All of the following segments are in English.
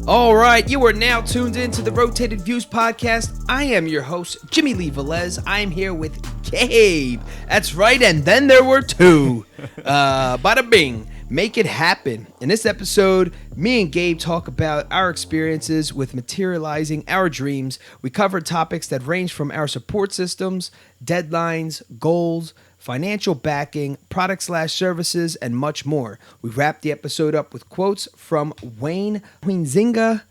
All right, you are now tuned in to the Rotated Views podcast. I am your host, Jimmy Lee Velez. I am here with Gabe. That's right, and then there were two. Bada bing, make it happen. In this episode, me and Gabe talk about our experiences with materializing our dreams. We cover topics that range from our support systems, deadlines, goals, financial backing, products/services, and much more. We wrap the episode up with quotes from Wayne Huizenga,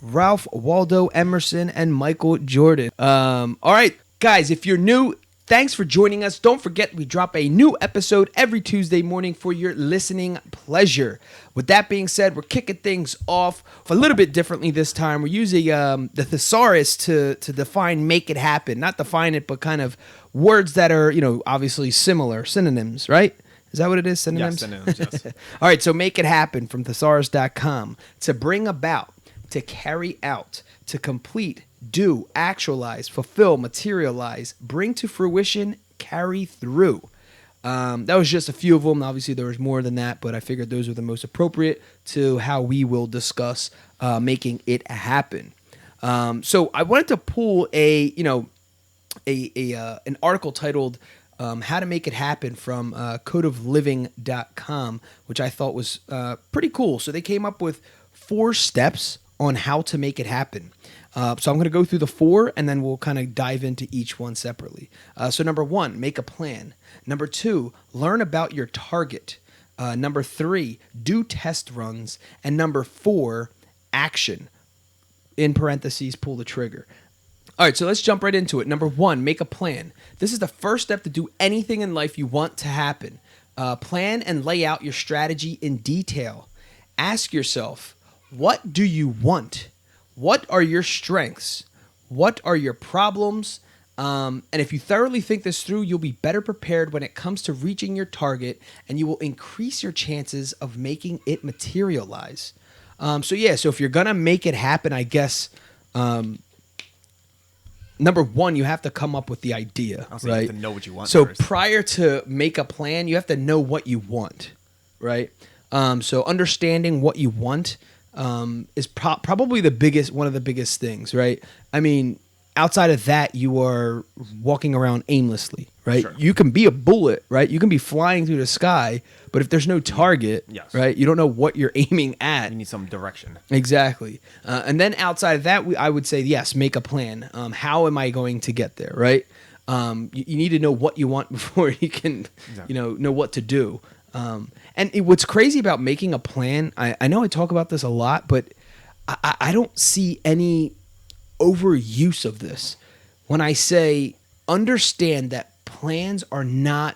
Ralph Waldo Emerson, and Michael Jordan. All right, guys, if you're new, thanks for joining us. Don't forget, we drop a new episode every Tuesday morning for your listening pleasure. With that being said, we're kicking things off a little bit differently this time. We're using the thesaurus to define make it happen. Not define it, but kind of words that are, obviously similar, synonyms, right? Is that what it is, synonyms? Yes, synonyms, yes. All right, so make it happen from thesaurus.com. To bring about, to carry out, to complete, do, actualize, fulfill, materialize, bring to fruition, carry through. That was just a few of them. Obviously, there was more than that, but I figured those were the most appropriate to how we will discuss making it happen. So I wanted to pull an article titled "How to Make It Happen" from codeofliving.com, which I thought was pretty cool. So they came up with 4 steps on how to make it happen. So I'm going to go through the 4, and then we'll kind of dive into each one separately. So number 1, make a plan. Number 2, learn about your target. Number 3, do test runs. And number 4, action. In parentheses, pull the trigger. All right, so let's jump right into it. Number 1, make a plan. This is the first step to do anything in life you want to happen. Plan and lay out your strategy in detail. Ask yourself, what do you want? What are your strengths? What are your problems? And if you thoroughly think this through, you'll be better prepared when it comes to reaching your target, and you will increase your chances of making it materialize. So if you're going to make it happen, I guess, number 1, you have to come up with the idea, right? You have to know what you want So first. prior to make a plan, you have to know what you want, right? So understanding what you want is probably one of the biggest things, right? I mean, outside of that, you are walking around aimlessly, right? Sure. You can be a bullet, right? You can be flying through the sky, but if there's no target, Yes. right, you don't know what you're aiming at. You need some direction. Exactly. And then outside of that, I would say, yes, make a plan. How am I going to get there, right? You need to know what you want before you can, know what to do. What's crazy about making a plan, I know I talk about this a lot, but I don't see any overuse of this when I say understand that plans are not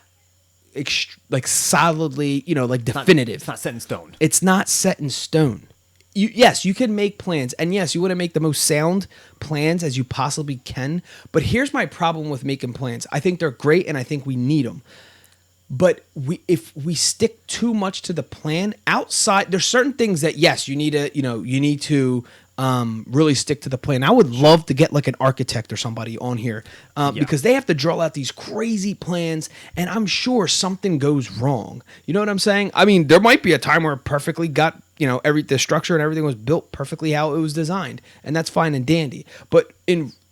solidly, definitive. It's not set in stone. It's not set in stone. Yes, you can make plans, and yes, you want to make the most sound plans as you possibly can, but here's my problem with making plans. I think they're great, and I think we need them. But if we stick too much to the plan outside, there's certain things that, yes, you need to really stick to the plan. I would love to get like an architect or somebody on here because they have to draw out these crazy plans, and I'm sure something goes wrong. You know what I'm saying? I mean, there might be a time where it perfectly got, the structure and everything was built perfectly how it was designed, and that's fine and dandy. But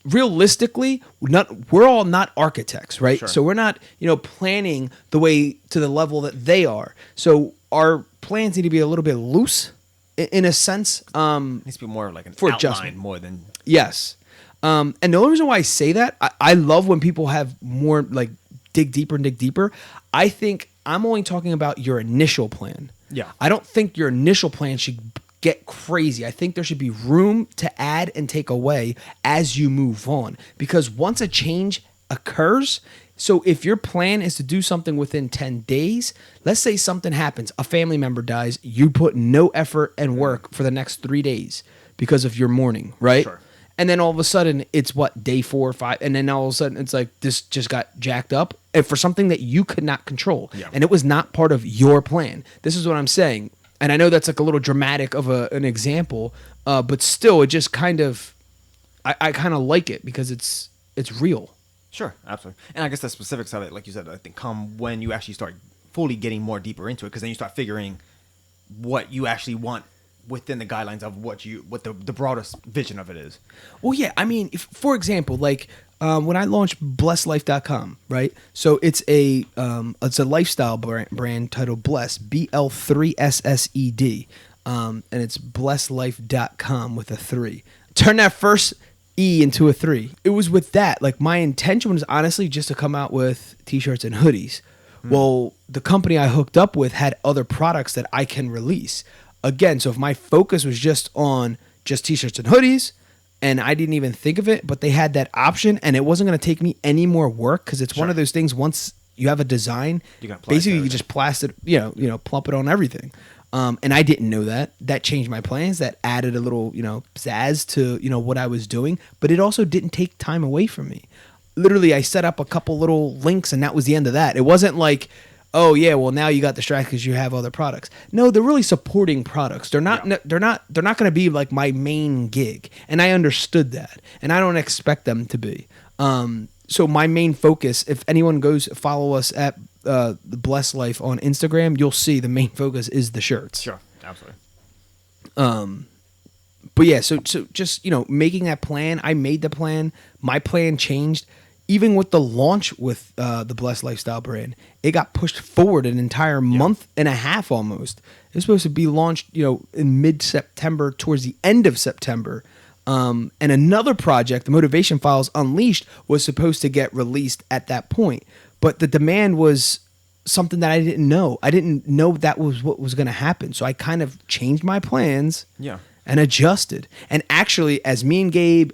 realistically, we're all not architects, right? Sure. So we're not, planning the way to the level that they are. So our plans need to be a little bit loose in a sense. It needs to be more like an for outline adjustment. more than... Yes. And the only reason why I say that, I love when people have more dig deeper. I think I'm only talking about your initial plan. Yeah. I don't think your initial plan should get crazy. I think there should be room to add and take away as you move on, because once a change occurs, so if your plan is to do something within 10 days, let's say something happens, a family member dies, you put no effort and work for the next 3 days because of your mourning, right? Sure. And then all of a sudden it's day 4 or 5, and then all of a sudden it's like this just got jacked up and for something that you could not control. Yeah. And it was not part of your plan. This is what I'm saying. And I know that's like a little dramatic of an example, but still, it just kind of, I kind of like it because it's real. Sure, absolutely. And I guess the specifics of it, like you said, I think come when you actually start fully getting more deeper into it, because then you start figuring what you actually want within the guidelines of what the broadest vision of it is. Well, yeah. I mean, for example, like when I launched blesslife.com, right? So it's a lifestyle brand titled Bless, BL3SSED, and it's blesslife.com with a 3. Turn that first E into a 3. It was with that. Like, my intention was honestly just to come out with t-shirts and hoodies. Well, the company I hooked up with had other products that I can release. Again, so if my focus was just on just t-shirts and hoodies, and I didn't even think of it, but they had that option, and it wasn't going to take me any more work, because it's one of those things, once you have a design, basically you just plast it, plump it on everything. And I didn't know that. That changed my plans. That added a little, pizzazz to, what I was doing, but it also didn't take time away from me. Literally, I set up a couple little links, and that was the end of that. It wasn't like, oh yeah, well now you got distracted because you have other products. No, they're really supporting products. They're not. They're not going to be like my main gig, and I understood that, and I don't expect them to be. So my main focus, if anyone goes follow us at the Bless Life on Instagram, you'll see the main focus is the shirts. Sure, absolutely. But yeah, so just making that plan. I made the plan. My plan changed. Even with the launch with the Blessed Lifestyle brand, it got pushed forward an entire month and a half almost. It was supposed to be launched, in mid-September, towards the end of September. And another project, the Motivation Files Unleashed, was supposed to get released at that point. But the demand was something that I didn't know. I didn't know that was what was going to happen. So I kind of changed my plans. Yeah. And adjusted. And actually, as me and Gabe,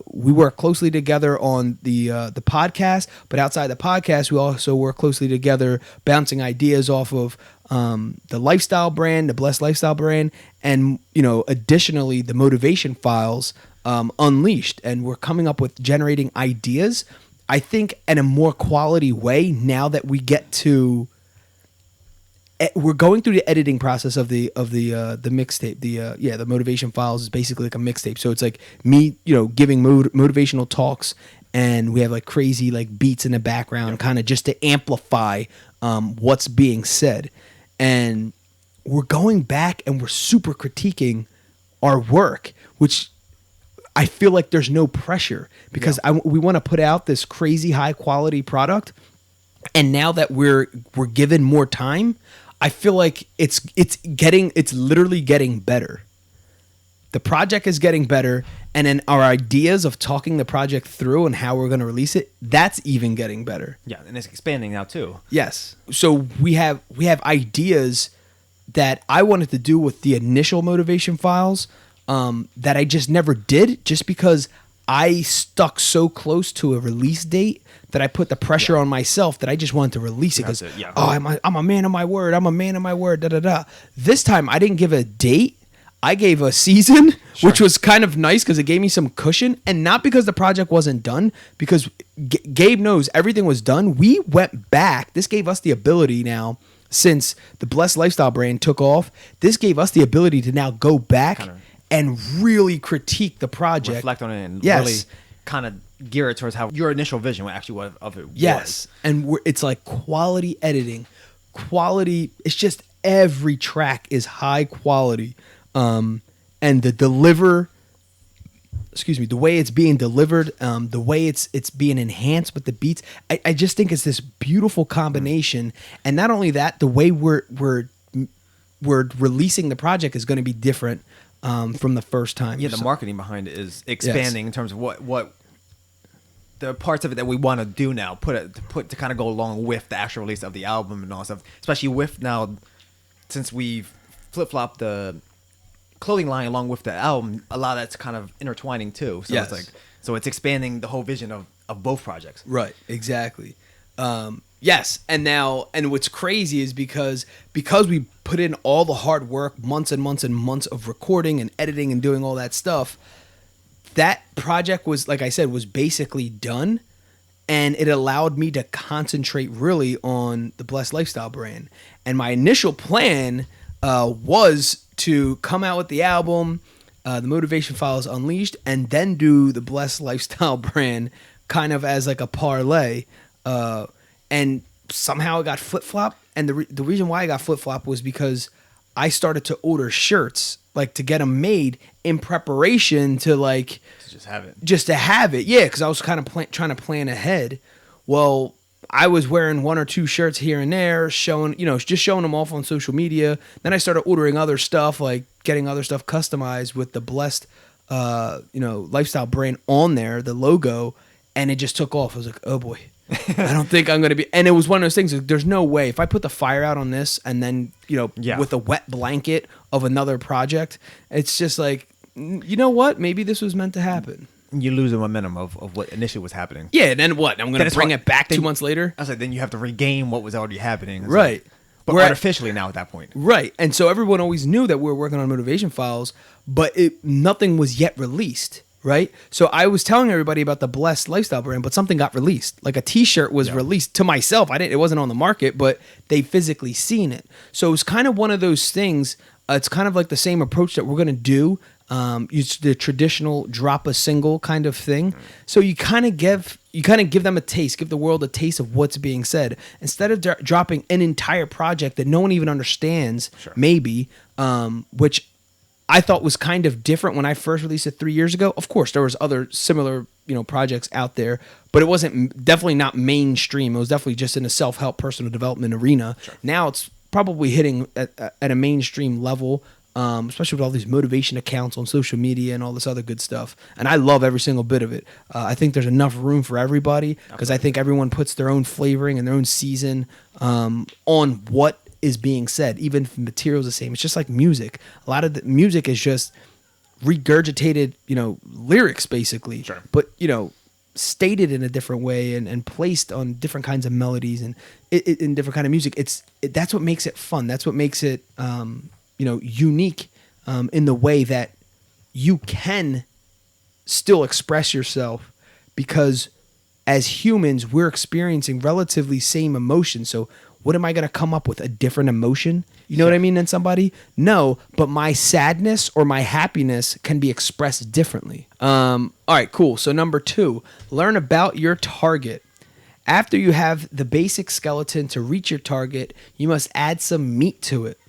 we work closely together on the podcast. But outside the podcast, we also work closely together, bouncing ideas off of the lifestyle brand, the Blessed Lifestyle brand, and additionally the Motivation Files Unleashed. And we're coming up with generating ideas, I think, in a more quality way now that we get to. We're going through the editing process of the mixtape. The Motivation Files is basically like a mixtape. So it's like me, giving motivational talks, and we have like crazy like beats in the background, kind of just to amplify what's being said. And we're going back and we're super critiquing our work, which I feel like there's no pressure, because we want to put out this crazy high quality product. And now that we're given more time, I feel like it's literally getting better. The project is getting better, and then our ideas of talking the project through and how we're going to release it, that's even getting better. Yeah, and it's expanding now too. Yes. So we have ideas that I wanted to do with the initial Motivation Files that I just never did, just because I stuck so close to a release date that I put the pressure on myself that I just wanted to release it because, I'm a man of my word. I'm a man of my word, da-da-da. This time, I didn't give a date. I gave a season, which was kind of nice because it gave me some cushion. And not because the project wasn't done, because Gabe knows everything was done. We went back. This gave us the ability now, since the Blessed Lifestyle brand took off, this gave us the ability to now go back and really critique the project. Reflect on it and really kind of gear it towards how your initial vision actually of it was. And it's like quality editing. Quality, it's just every track is high quality. And the way it's being delivered, the way it's being enhanced with the beats, I just think it's this beautiful combination. And not only that, the way we're releasing the project is going to be different from the first time. Yeah, the marketing behind it is expanding in terms of what the parts of it that we want to do now, put to kind of go along with the actual release of the album and all stuff. Especially with now, since we've flip-flopped the clothing line along with the album, a lot of that's kind of intertwining too. So it's expanding the whole vision of both projects. Right, exactly. Yes, and what's crazy is because we put in all the hard work, months and months and months of recording and editing and doing all that stuff, that project was, like I said, was basically done, and it allowed me to concentrate really on the Blessed Lifestyle brand. And my initial plan was to come out with the album, the Motivation Files Unleashed, and then do the Blessed Lifestyle brand kind of as like a parlay, and somehow it got flip-flop. And the reason why I got flip-flop was because I started to order shirts, like to get them made in preparation to like Just have it. just to have it. Yeah, because I was kind of trying to plan ahead. Well, I was wearing one or two shirts here and there, showing, just showing them off on social media. Then I started ordering other stuff, like getting other stuff customized with the Blessed, lifestyle brand on there, the logo, and it just took off. I was like, oh boy, I don't think I'm going to be. And it was one of those things. Like, there's no way if I put the fire out on this and then, with a wet blanket of another project, it's just like, you know what? Maybe this was meant to happen. You lose the momentum of what initially was happening. Yeah, and then what? I'm going to bring it back 2 months later? I was like, then you have to regain what was already happening. Right. But artificially now at that point. Right. And so everyone always knew that we were working on motivation files, but nothing was yet released, right? So I was telling everybody about the Blessed lifestyle brand, but something got released. Like a t-shirt was released to myself. It wasn't on the market, but they physically seen it. So it was kind of one of those things. It's kind of like the same approach that we're going to do. It's the traditional drop a single kind of thing. So you kind of give them a taste, give the world a taste of what's being said instead of dropping an entire project that no one even understands. Sure. Maybe, which I thought was kind of different when I first released it 3 years ago. Of course, there was other similar projects out there, but it wasn't definitely not mainstream. It was definitely just in a self-help, personal development arena. Sure. Now it's probably hitting at a mainstream level. Especially with all these motivation accounts on social media and all this other good stuff. And I love every single bit of it. I think there's enough room for everybody because I think everyone puts their own flavoring and their own season on what is being said, even if the material is the same. It's just like music. A lot of the music is just regurgitated, lyrics basically. Sure. But, stated in a different way and placed on different kinds of melodies and in different kind of music. That's what makes it fun. That's what makes it unique in the way that you can still express yourself because as humans, we're experiencing relatively same emotions. So what am I going to come up with? A different emotion? You know what I mean than somebody? No, but my sadness or my happiness can be expressed differently. All right, cool. So number 2, learn about your target. After you have the basic skeleton to reach your target, you must add some meat to it.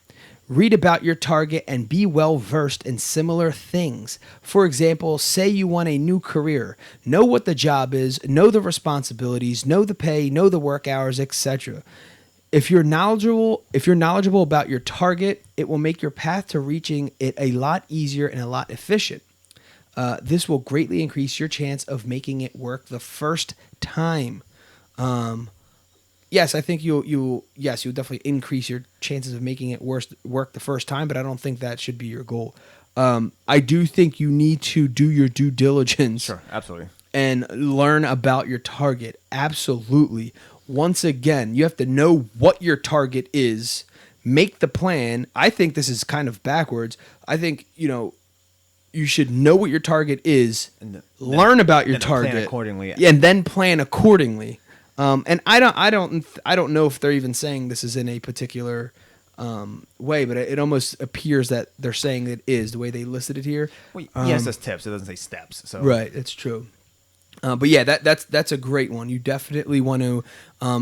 Read about your target and be well versed in similar things. For example, say you want a new career. Know what the job is, know the responsibilities, know the pay, know the work hours, etc. If you're knowledgeable about your target, it will make your path to reaching it a lot easier and a lot efficient. This will greatly increase your chance of making it work the first time. Yes, I think you'll definitely increase your chances of making it work the first time, but I don't think that should be your goal. I do think you need to do your due diligence. Sure, absolutely. And learn about your target. Absolutely. Once again, you have to know what your target is, make the plan. I think this is kind of backwards. I think, you should know what your target is, learn about your target plan accordingly. And then plan accordingly. And I don't know if they're even saying this is in a particular way, but it almost appears that they're saying it is the way they listed it here. Well, yes, it says tips. It doesn't say steps. So right, it's true. But yeah, that's a great one. You definitely want to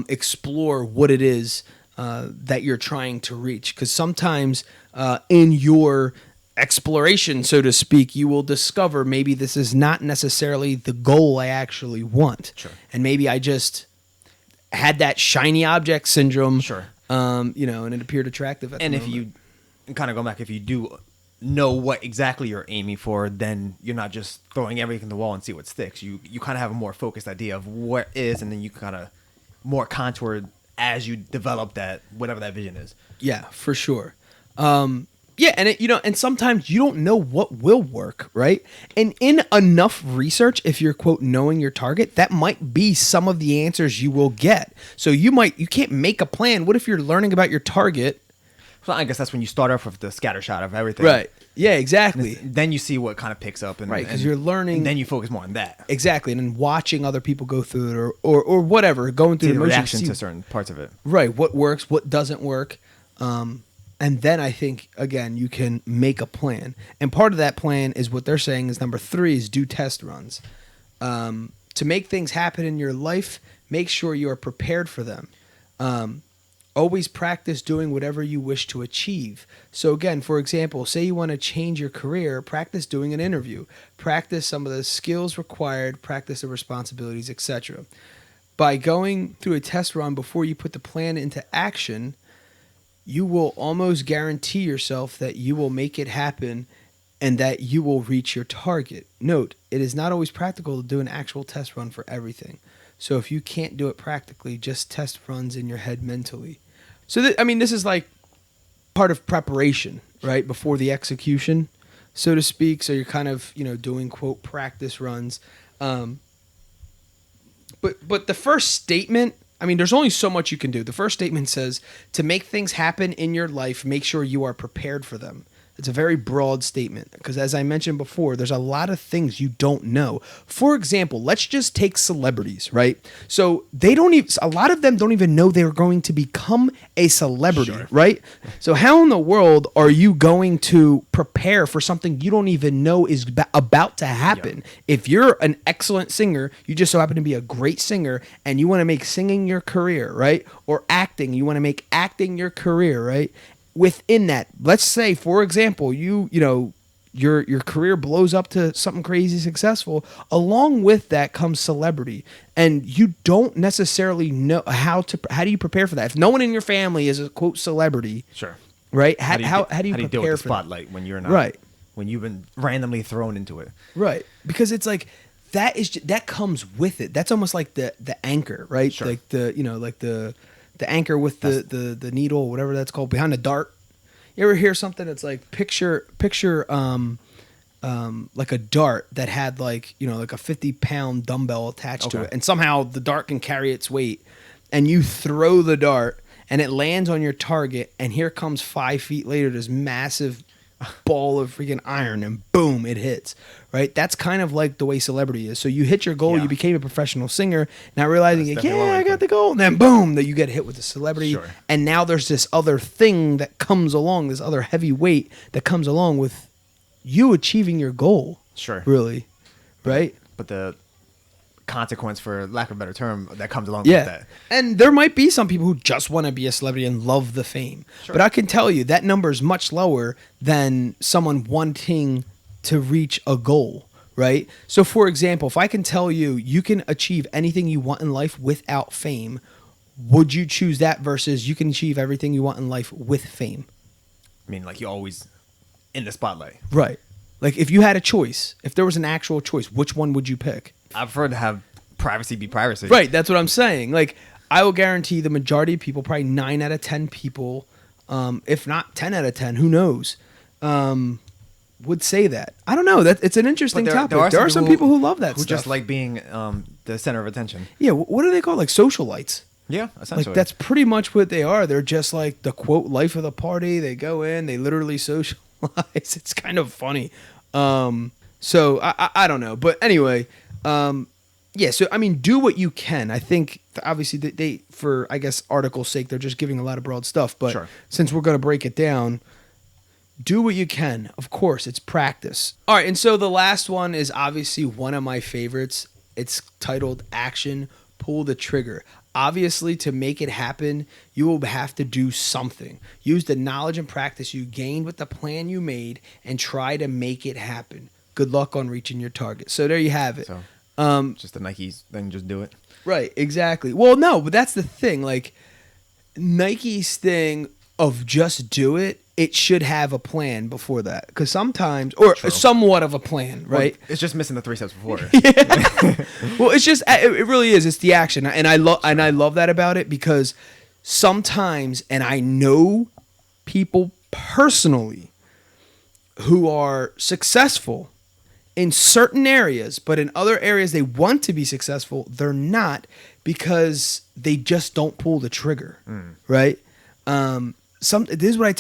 explore what it is that you're trying to reach, because sometimes in your exploration, so to speak, you will discover maybe this is not necessarily the goal I actually want. Sure. And maybe I just had that shiny object syndrome. Sure. And it appeared attractive at the moment. If you kind of go back, if you do know what exactly you're aiming for, then you're not just throwing everything in the wall and see what sticks. You kind of have a more focused idea of what is, and then you kind of more contoured as you develop that, whatever that vision is. Yeah, for sure. Yeah, and and sometimes you don't know what will work, right? And in enough research, if you're quote knowing your target, that might be some of the answers you will get. So you can't make a plan. What if you're learning about your target? Well, I guess that's when you start off with the scatter shot of everything. Right. Yeah, exactly. Then you see what kind of picks up, right? Because you're learning. And then you focus more on that. Exactly, and then watching other people go through it, or whatever, going through the reaction to certain parts of it. Right. What works? What doesn't work? And then I think, again, you can make a plan. And part of that plan is what they're saying is number 3 is do test runs. To make things happen in your life, make sure you are prepared for them. Always practice doing whatever you wish to achieve. So again, for example, say you want to change your career, practice doing an interview. Practice some of the skills required, practice the responsibilities, etc. By going through a test run before you put the plan into action, you will almost guarantee yourself that you will make it happen and that you will reach your target. Note, it is not always practical to do an actual test run for everything. So if you can't do it practically, just test runs in your head mentally. So, this is like part of preparation, right? Before the execution, so to speak. So you're kind of, doing, quote, practice runs. But the first statement, there's only so much you can do. The first statement says, to make things happen in your life, make sure you are prepared for them. It's a very broad statement because, as I mentioned before, there's a lot of things you don't know. For example, let's just take celebrities, right? So a lot of them don't even know they're going to become a celebrity, right? So how in the world are you going to prepare for something you don't even know is about to happen? Yeah. If you're an excellent singer, you just so happen to be a great singer and you want to make singing your career, right? Or acting, you want to make acting your career, right? Within that, let's say, for example, your career blows up to something crazy successful. Along with that comes celebrity, and you don't necessarily know how do you prepare for that? If no one in your family is a quote celebrity, sure, right? How do you prepare deal with the for spotlight when you're not right? When you've been randomly thrown into it, right? Because it's like that comes with it. That's almost like the anchor, right? Sure. Like the anchor with the needle, whatever that's called, behind the dart. You ever hear something that's like picture like a dart that had like a 50-pound dumbbell attached to it, and somehow the dart can carry its weight, and you throw the dart and it lands on your target, and here comes 5 feet later this massive ball of freaking iron, and boom, it hits, right? That's kind of like the way celebrity is. So you hit your goal, you became a professional singer, not realizing, I got the goal, and then boom, that you get hit with the celebrity, and now there's this other thing that comes along, this other heavy weight that comes along with you achieving your goal. Sure. Really, right? But the consequence, for lack of a better term, that comes along with that. And there might be some people who just want to be a celebrity and love the fame. Sure. But I can tell you that number is much lower than someone wanting to reach a goal, right? So for example, if I can tell you you can achieve anything you want in life without fame, would you choose that versus you can achieve everything you want in life with fame? Like you're always in the spotlight. Right. Like if you had a choice, if there was an actual choice, which one would you pick? I prefer to have privacy be privacy. Right, that's what I'm saying. Like, I will guarantee the majority of people, probably 9 out of 10 people, if not 10 out of 10, who knows, would say that. I don't know. It's an interesting topic. There are some people who love that who stuff. Just like being the center of attention. Yeah, what do they call it? Like socialites. Yeah, essentially. Like, that's pretty much what they are. They're just like the, quote, life of the party. They go in, they literally socialize. It's kind of funny. So, I don't know. But anyway... so do what you can. I think obviously they for I guess article's sake they're just giving a lot of broad stuff, but since we're going to break it down, do what you can. Of course, it's practice. All right, and so the last one is obviously one of my favorites. It's titled Action, Pull the Trigger. Obviously, to make it happen, you will have to do something. Use the knowledge and practice you gained with the plan you made and try to make it happen. Good luck on reaching your target. So there you have it. So, just the Nike's thing, just do it. Right, exactly. Well, no, but that's the thing. Like, Nike's thing of just do it, it should have a plan before that. Because sometimes, or somewhat of a plan, right? Well, it's just missing the 3 steps before. Well, it's just, it really is. It's the action. And I love that about it because sometimes, and I know people personally who are successful in certain areas, but in other areas they want to be successful, they're not because they just don't pull the trigger, right? This is what I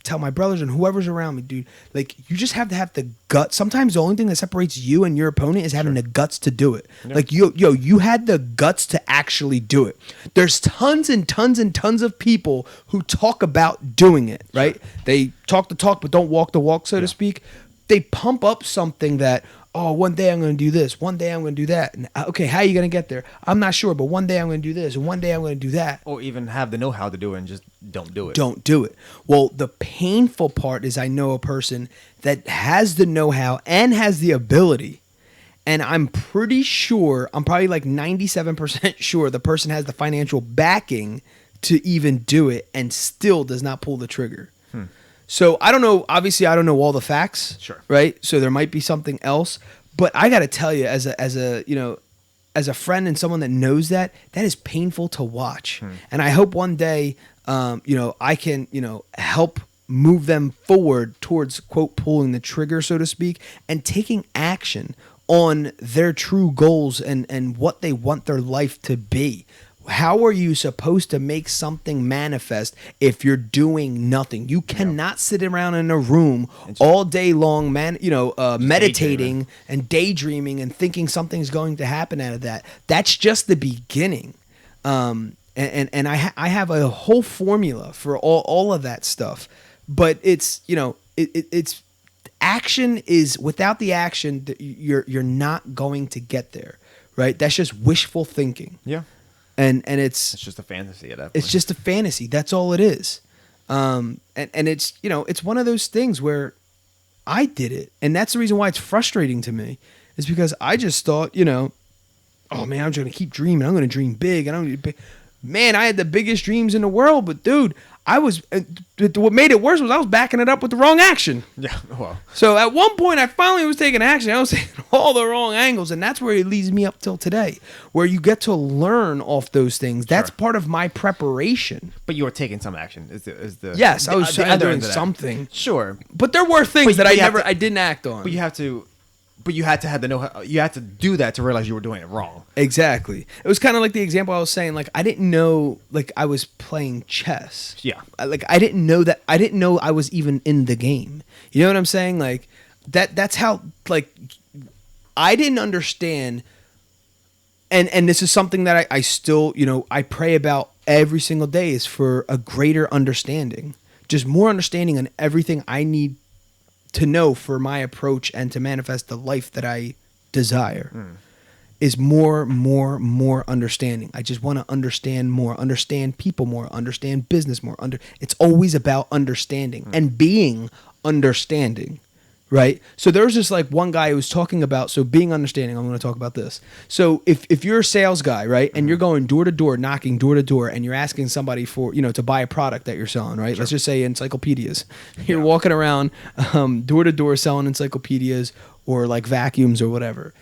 tell my brothers and whoever's around me, dude. Like, you just have to have the guts. Sometimes the only thing that separates you and your opponent is having the guts to do it. Yeah. Like, you had the guts to actually do it. There's tons and tons and tons of people who talk about doing it, right? Sure. They talk the talk but don't walk the walk, so to speak. They pump up something that, oh, one day I'm going to do this. One day I'm going to do that. And, okay, how are you going to get there? I'm not sure, but one day I'm going to do this. And one day I'm going to do that. Or even have the know-how to do it and just don't do it. Don't do it. Well, the painful part is I know a person that has the know-how and has the ability. And I'm pretty sure, I'm probably like 97% sure the person has the financial backing to even do it and still does not pull the trigger. So I don't know. Obviously, I don't know all the facts. Sure. Right. So there might be something else. But I got to tell you, as a friend and someone that knows that is painful to watch. And I hope one day, I can, help move them forward towards, quote, pulling the trigger, so to speak, and taking action on their true goals and what they want their life to be. How are you supposed to make something manifest if you're doing nothing? You cannot sit around in a room all day long, meditating and daydreaming and thinking something's going to happen out of that. That's just the beginning. And I have a whole formula for all of that stuff. But it's, it's action is without the action, you're not going to get there, right? That's just wishful thinking. Yeah. And it's just a fantasy at that point. It's just a fantasy. That's all it is. And it's, it's one of those things where I did it. And that's the reason why it's frustrating to me is because I just thought, oh man, I'm just going to keep dreaming. I'm going to dream big. And I'm going to man, I had the biggest dreams in the world, but dude, what made it worse was I was backing it up with the wrong action. Yeah, well. So at one point, I finally was taking action. I was taking all the wrong angles, and that's where it leads me up till today, where you get to learn off those things. That's part of my preparation. But you were taking some action. Yes, I was doing something. Sure, but there were things that I didn't act on. But you had to have the know-how. You had to do that to realize you were doing it wrong. Exactly. It was kind of like the example I was saying. Like I didn't know, like I was playing chess. Yeah. Like I didn't know that. I didn't know I was even in the game. You know what I'm saying? Like that's how. Like I didn't understand. And this is something that I still, I pray about every single day is for a greater understanding, just more understanding on everything I need to know for my approach and to manifest the life that I desire is more understanding. I just want to understand more, understand people more, understand business more. It's always about understanding and being understanding, right? So there was just like one guy who was talking about, so being understanding, I'm going to talk about this. So if you're a sales guy, right, and you're going door to door, knocking door to door, and you're asking somebody for, to buy a product that you're selling, right? Sure. Let's just say encyclopedias. You're walking around door to door selling encyclopedias or like vacuums or whatever.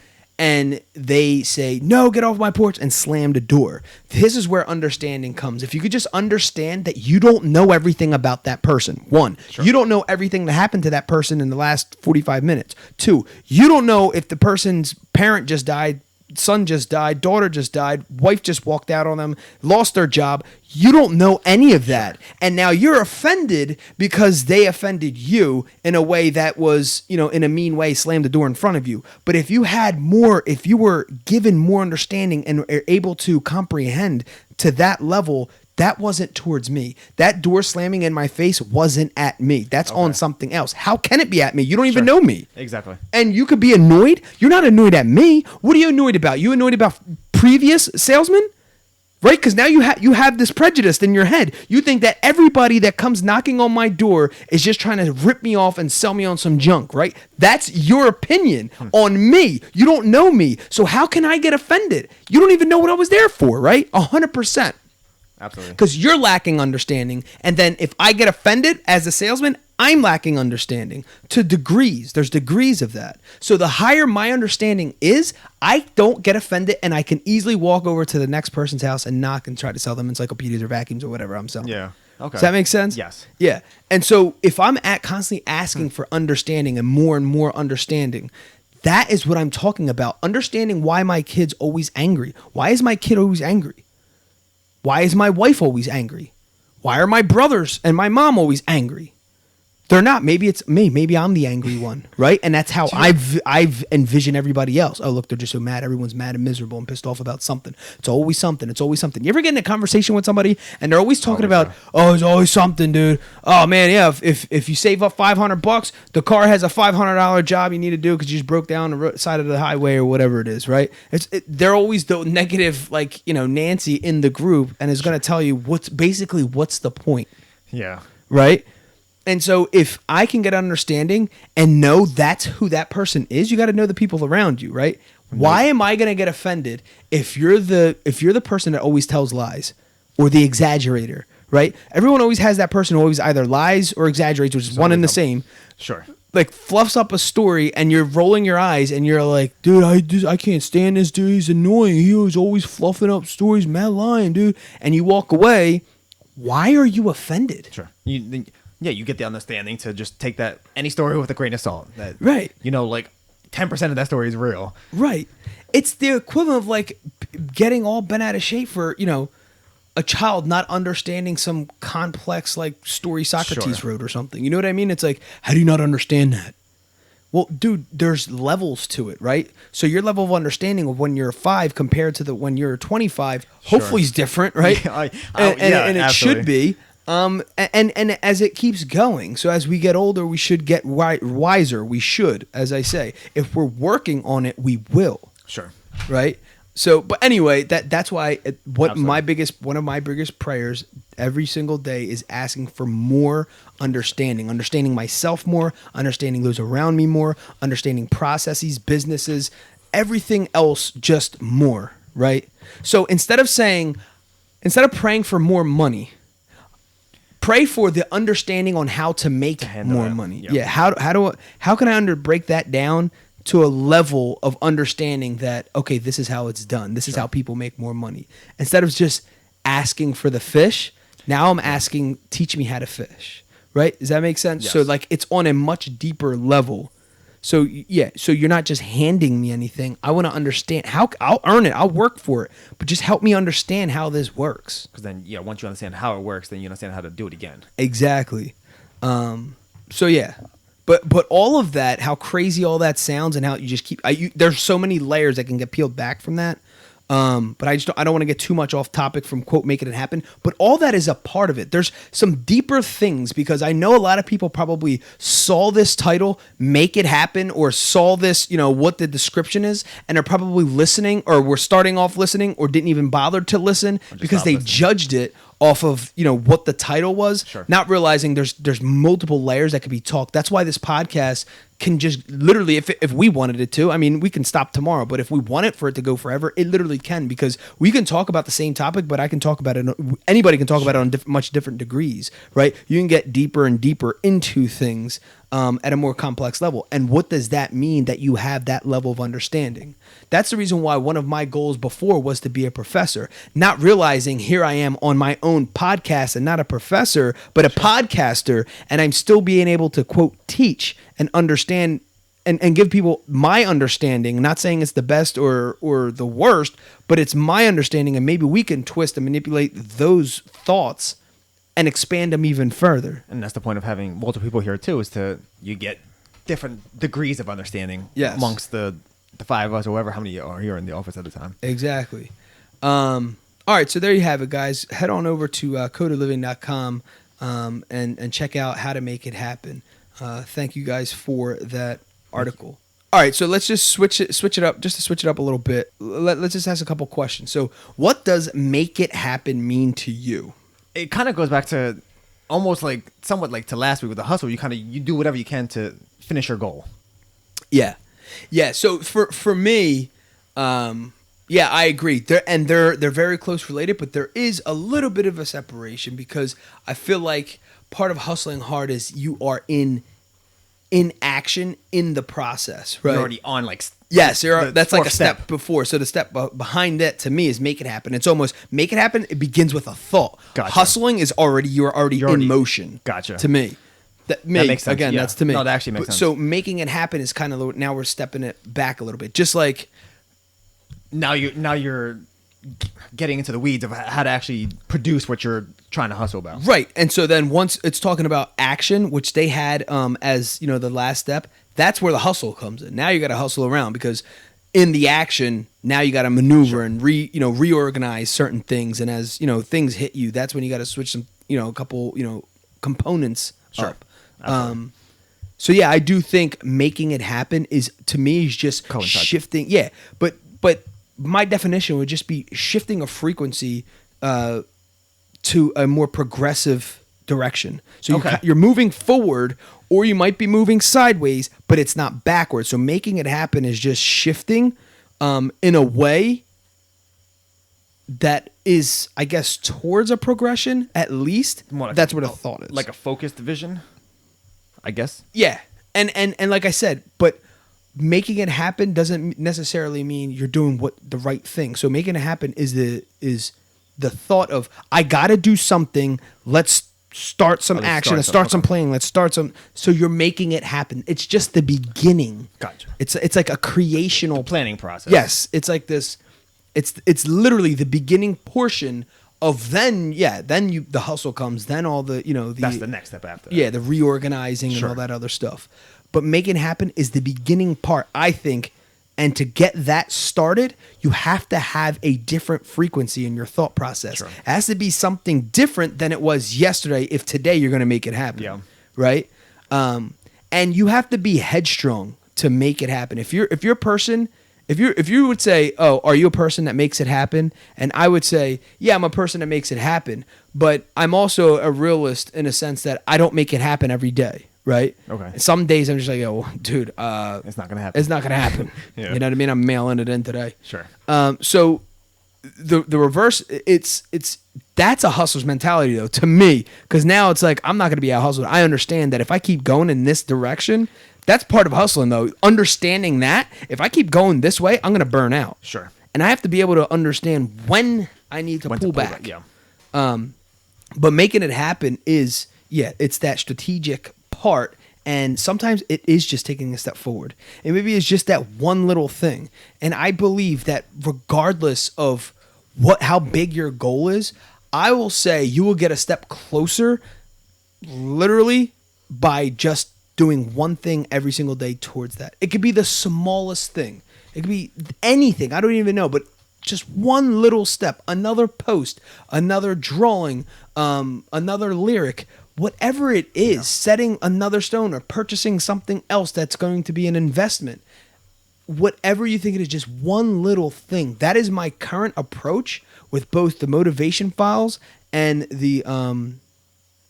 And they say, no, get off my porch, and slam the door. This is where understanding comes. If you could just understand that you don't know everything about that person. One, you don't know everything that happened to that person in the last 45 minutes. Two, you don't know if the person's parent just died, son just died, daughter just died, wife just walked out on them, lost their job. You don't know any of that. And now you're offended because they offended you in a way that was, in a mean way, slammed the door in front of you. But if you were given more understanding and are able to comprehend to that level, that wasn't towards me. That door slamming in my face wasn't at me. That's on something else. How can it be at me? You don't even know me. Exactly. And you could be annoyed. You're not annoyed at me. What are you annoyed about? You annoyed about previous salesmen? Right? Because now you have this prejudice in your head. You think that everybody that comes knocking on my door is just trying to rip me off and sell me on some junk, right? That's your opinion on me. You don't know me. So how can I get offended? You don't even know what I was there for, right? 100%. Absolutely. Because you're lacking understanding. And then if I get offended as a salesman, I'm lacking understanding to degrees. There's degrees of that. So the higher my understanding is, I don't get offended and I can easily walk over to the next person's house and knock and try to sell them encyclopedias or vacuums or whatever I'm selling. Yeah. Okay. Does that make sense? Yes. Yeah. And so if I'm constantly asking for understanding and more understanding, that is what I'm talking about. Understanding why my kid's always angry. Why is my kid always angry? Why is my wife always angry? Why are my brothers and my mom always angry? They're not. Maybe it's me. Maybe I'm the angry one, right? And that's how I've envisioned everybody else. Oh, look, they're just so mad. Everyone's mad and miserable and pissed off about something. It's always something. It's always something. You ever get in a conversation with somebody and they're always talking about, oh, it's always something, dude. Oh man, yeah. If you save up $500, the car has a $500 job you need to do because you just broke down the side of the highway or whatever it is, right? They're always the negative, like, Nancy in the group, and is going to tell you what's the point. Yeah. Right. And so if I can get understanding and know that's who that person is, you got to know the people around you, right? Why am I going to get offended if you're the person that always tells lies or the exaggerator, right? Everyone always has that person who always either lies or exaggerates, which is one and the same. Sure. Like fluffs up a story and you're rolling your eyes and you're like, dude, I can't stand this dude. He's annoying. He was always fluffing up stories, mad lying, dude. And you walk away. Why are you offended? Sure. You get the understanding to just take that any story with a grain of salt. That, right. Like 10% of that story is real. Right. It's the equivalent of like getting all bent out of shape for, a child not understanding some complex like story Socrates wrote or something. You know what I mean? It's like, how do you not understand that? Well, dude, there's levels to it, right? So your level of understanding of when you're 5 compared to when you're 25, hopefully is different, right? And it should be. And as it keeps going, so as we get older, we should get wiser. We should, as I say, if we're working on it, we will. Sure. Right. So, but anyway, that's why one of my biggest prayers every single day is asking for more understanding myself more, understanding those around me more, understanding processes, businesses, everything else just more. Right. So instead of praying for more money, pray for the understanding on how to make more money. Yep. Yeah. How can I break that down to a level of understanding that, okay, this is how it's done. This is how people make more money. Instead of just asking for the fish, now I'm asking, teach me how to fish. Right? Does that make sense? Yes. So like it's on a much deeper level. So yeah, so you're not just handing me anything. I want to understand how I'll earn it. I'll work for it, but just help me understand how this works. Because then, once you understand how it works, then you understand how to do it again. Exactly. So yeah, but all of that, how crazy all that sounds, and how you just keep. There's so many layers that can get peeled back from that. But I don't want to get too much off topic from quote making it happen, but all that is a part of it. There's some deeper things, because I know a lot of people probably saw this title, Make It Happen, or saw this, what the description is, and are probably listening, or were starting off listening, or didn't even bother to listen because they judged it off of what the title was, not realizing there's multiple layers that could be talked. That's why this podcast can just literally, if we wanted it to, I mean, we can stop tomorrow, but if we want it for it to go forever, it literally can, because we can talk about the same topic, but I can talk about it, anybody can talk about it on much different degrees, right? You can get deeper and deeper into things at a more complex level. And what does that mean, that you have that level of understanding? That's the reason why one of my goals before was to be a professor, not realizing here I am on my own podcast and not a professor, but a podcaster, and I'm still being able to quote teach and understand and give people my understanding, not saying it's the best or the worst, but it's my understanding, and maybe we can twist and manipulate those thoughts and expand them even further. And that's the point of having multiple people here too, is you get different degrees of understanding amongst the 5 of us, or whoever, how many are here in the office at the time. Exactly. All right, so there you have it, guys. Head on over to codeliving.com and check out how to make it happen. Thank you guys for that article. All right, so let's just switch it up, just to switch it up a little bit. Let's just ask a couple questions. So what does make it happen mean to you? It kind of goes back to almost like somewhat like to last week with the hustle. You do whatever you can to finish your goal. Yeah. So for me, I agree. They're very close related, but there is a little bit of a separation, because I feel like part of hustling hard is you are in action in the process, right? You're already on yes, that's like a step before. So the step behind that to me is make it happen. It's almost make it happen. It begins with a thought. Gotcha. Hustling is you're already in motion. Gotcha. To me. That makes sense. Again, that's to me. No, that actually makes sense. So making it happen is kind of, now we're stepping it back a little bit. Just like now you're getting into the weeds of how to actually produce what you're trying to hustle about. Right. And so then once it's talking about action, which they had as, the last step, that's where the hustle comes in. Now you got to hustle around because in the action, now you got to maneuver and reorganize certain things. And as, things hit you, that's when you got to switch some, a couple, components up. So yeah, I do think making it happen is, to me, is just shifting. Yeah. But my definition would just be shifting a frequency to a more progressive direction. So you're moving forward, or you might be moving sideways, but it's not backwards. So making it happen is just shifting in a way that is, I guess, towards a progression, at least. That's what a thought is. Like a focused vision, I guess. Yeah. And like I said, but making it happen doesn't necessarily mean you're doing the right thing. So making it happen is the thought of, I got to do something. Let's start some action. Let's start some planning. Let's start some. So you're making it happen. It's just the beginning. Gotcha. It's like a creational planning process. Yes. It's like this. It's literally the beginning portion of then the hustle comes. Then all the, that's the next step after that. Yeah. The reorganizing and all that other stuff. But making it happen is the beginning part, I think. And to get that started, you have to have a different frequency in your thought process. Sure. It has to be something different than it was yesterday if today you're going to make it happen. Yeah. Right? And you have to be headstrong to make it happen. If you would say, "Oh, are you a person that makes it happen?" And I would say, "Yeah, I'm a person that makes it happen, but I'm also a realist in a sense that I don't make it happen every day." Right. Okay. Some days I'm just like, "Yo, dude, it's not gonna happen. It's not gonna happen." Yeah. You know what I mean? I'm mailing it in today. Sure. So the reverse, that's a hustler's mentality though to me, because now it's like I'm not gonna be out hustled. I understand that if I keep going in this direction, that's part of hustling though. Understanding that if I keep going this way, I'm gonna burn out. Sure. And I have to be able to understand when I need to pull back. Yeah. But making it happen is it's that strategic part, and sometimes it is just taking a step forward, and maybe it's just that one little thing. And I believe that regardless of how big your goal is, I will say you will get a step closer literally by just doing one thing every single day towards that. It could be the smallest thing, it could be anything, I don't even know, but just one little step, another post, another drawing, another lyric, whatever it is, setting another stone or purchasing something else that's going to be an investment. Whatever you think it is, just one little thing. That is my current approach with both the motivation files and the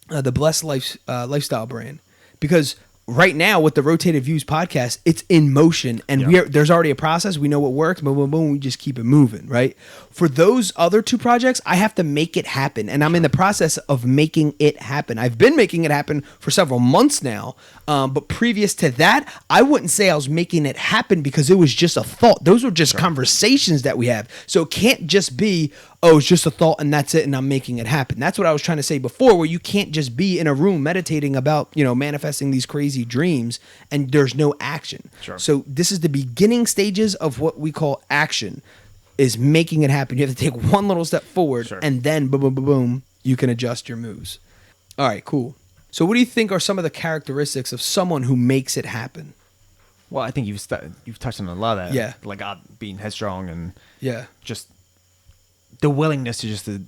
Blessed Lifestyle brand. Because right now with the Rotated Views podcast, it's in motion, and there's already a process. We know what works. Boom, boom, boom. We just keep it moving, right? For those other two projects, I have to make it happen, and I'm in the process of making it happen. I've been making it happen for several months now, but previous to that, I wouldn't say I was making it happen because it was just a thought. Those were just conversations that we have. So it can't just be, oh, it's just a thought and that's it, and I'm making it happen. That's what I was trying to say before, where you can't just be in a room meditating about, manifesting these crazy dreams and there's no action. Sure. So this is the beginning stages of what we call action, is making it happen. You have to take one little step forward, and then boom, boom, boom, boom, you can adjust your moves. All right, cool. So what do you think are some of the characteristics of someone who makes it happen? Well, I think you've touched on a lot of that. Yeah. Like being headstrong and just the willingness to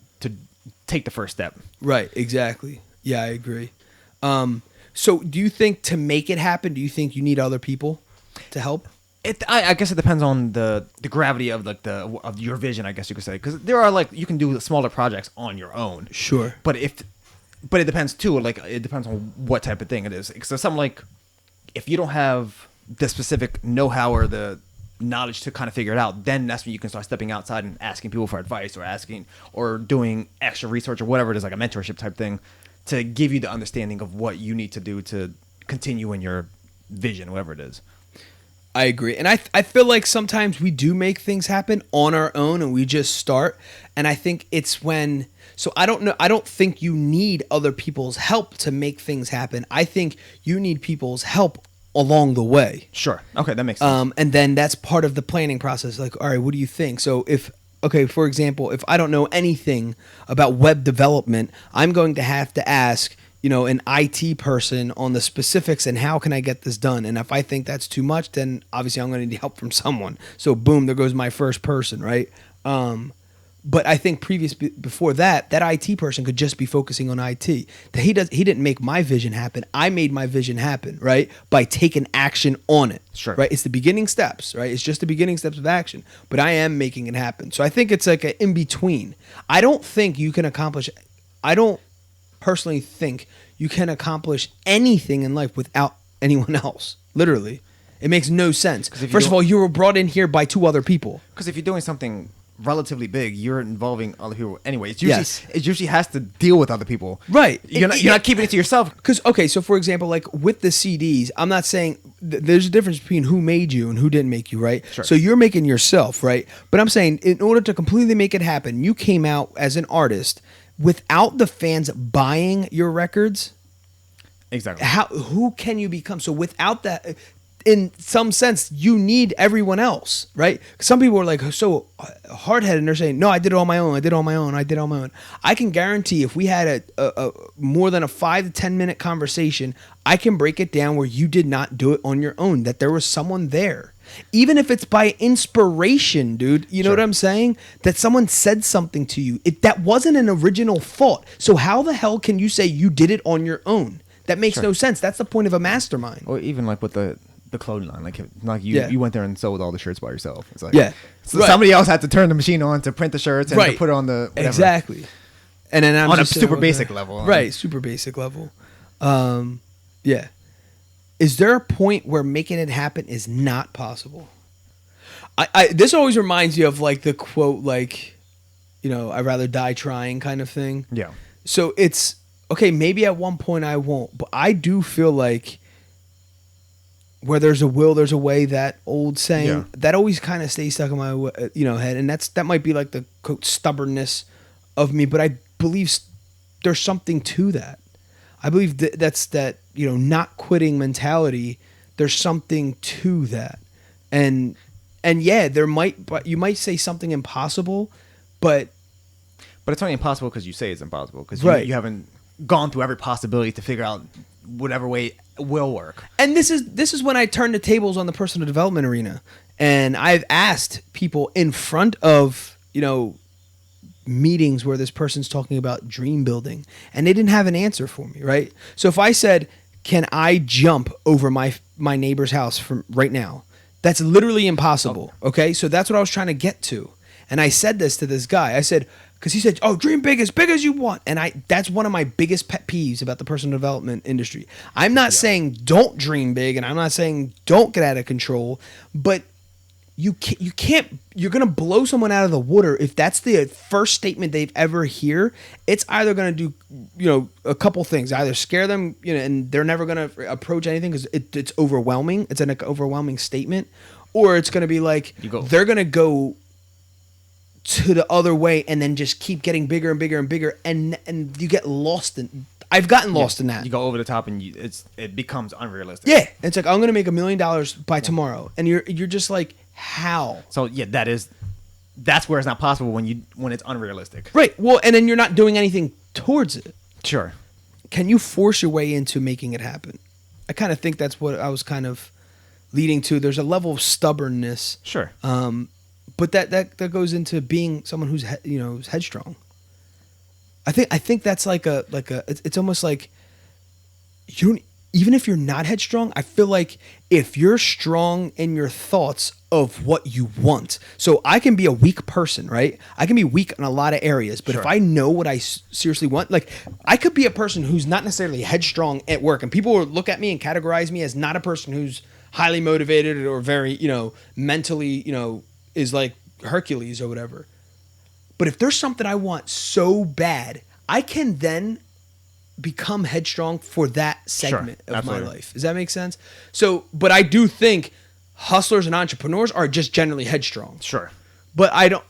take the first step. Right, exactly. Yeah, I agree. So do you think to make it happen, do you think you need other people to help? I guess it depends on the gravity of of your vision, I guess you could say, because there are you can do smaller projects on your own. Sure. But it depends too. It depends on what type of thing it is. Because something if you don't have the specific know-how or the knowledge to kind of figure it out, then that's when you can start stepping outside and asking people for advice, or doing extra research or whatever it is, like a mentorship type thing, to give you the understanding of what you need to do to continue in your vision, whatever it is. I agree. And I feel like sometimes we do make things happen on our own and we just start. And I think it's when, so I don't know, I don't think you need other people's help to make things happen. I think you need people's help along the way. Sure. Okay, that makes sense. And then that's part of the planning process. Like, all right, what do you think? So if okay, for example, if I don't know anything about web development, I'm going to have to ask, an IT person on the specifics and how can I get this done. And if I think that's too much, then obviously I'm going to need help from someone. So boom, there goes my first person, right? But I think before that IT person could just be focusing on IT. He didn't make my vision happen. I made my vision happen, right? By taking action on it. Sure. Right? It's the beginning steps, right? It's just the beginning steps of action. But I am making it happen. So I think it's like an in-between. I don't personally think you can accomplish anything in life without anyone else. Literally. It makes no sense. First of all, you were brought in here by two other people. Because if you're doing something relatively big, you're involving other people anyway. It usually has to deal with other people. Right. You're not keeping it to yourself. Because, okay, so for example, like with the CDs, I'm not saying there's a difference between who made you and who didn't make you, right? Sure. So you're making yourself, right? But I'm saying in order to completely make it happen, you came out as an artist without the fans buying your records. Exactly. Who can you become? So without that, in some sense, you need everyone else, right? Some people are like so hard-headed and they're saying, no, I did it on my own. I can guarantee if we had a more than a 5 to 10 minute conversation, I can break it down where you did not do it on your own, that there was someone there. Even if it's by inspiration, dude, you know what I'm saying? That someone said something to you. That wasn't an original thought. So how the hell can you say you did it on your own? That makes no sense. That's the point of a mastermind. Or even like with the clothing line, like you went there and sold all the shirts by yourself. It's like somebody else had to turn the machine on to print the shirts and to put it on the whatever. Exactly. And then I'm on just a super basic level, right? Super basic level. Yeah. Is there a point where making it happen is not possible? This always reminds you of like the quote, like, I'd rather die trying kind of thing. Yeah. So it's okay. Maybe at one point I won't, but I do feel like where there's a will, there's a way. That old saying that always kind of stays stuck in my head, and that might be like the quote stubbornness of me, but I believe there's something to that. I believe that's not quitting mentality. There's something to that, and yeah, you might say something impossible, but it's only impossible because you say it's impossible because you haven't gone through every possibility to figure out whatever way will work. And this is when I turn the tables on the personal development arena, and I've asked people in front of meetings where this person's talking about dream building, and they didn't have an answer for me, right? So if I said, can I jump over my neighbor's house from right now? That's literally impossible. Okay, so that's what I was trying to get to, and I said this to this guy. I said, because he said, oh, dream big as you want. And that's one of my biggest pet peeves about the personal development industry. I'm not saying don't dream big, and I'm not saying don't get out of control, but you can't, you're going to blow someone out of the water. If that's the first statement they've ever hear, it's either going to do, a couple things. Either scare them, and they're never going to approach anything because it's overwhelming. It's an overwhelming statement. Or it's going to be like, they're going to go to the other way and then just keep getting bigger and bigger and bigger, and you get lost in. I've gotten lost in that. You go over the top and it becomes unrealistic. Yeah, it's like I'm gonna make $1 million by tomorrow, and you're just like, how? So yeah, that's where it's not possible when it's unrealistic. Right. Well, and then you're not doing anything towards it. Sure. Can you force your way into making it happen? I kind of think that's what I was kind of leading to. There's a level of stubbornness. Sure. But that goes into being someone who's who's headstrong. I think that's like it's almost like even if you're not headstrong, I feel like if you're strong in your thoughts of what you want. So I can be a weak person, right? I can be weak in a lot of areas, but if I know what I seriously want, like I could be a person who's not necessarily headstrong at work, and people will look at me and categorize me as not a person who's highly motivated or very, mentally, is like Hercules or whatever. But if there's something I want so bad, I can then become headstrong for that segment of my life. Does that make sense? So, but I do think hustlers and entrepreneurs are just generally headstrong. Sure. But I don't.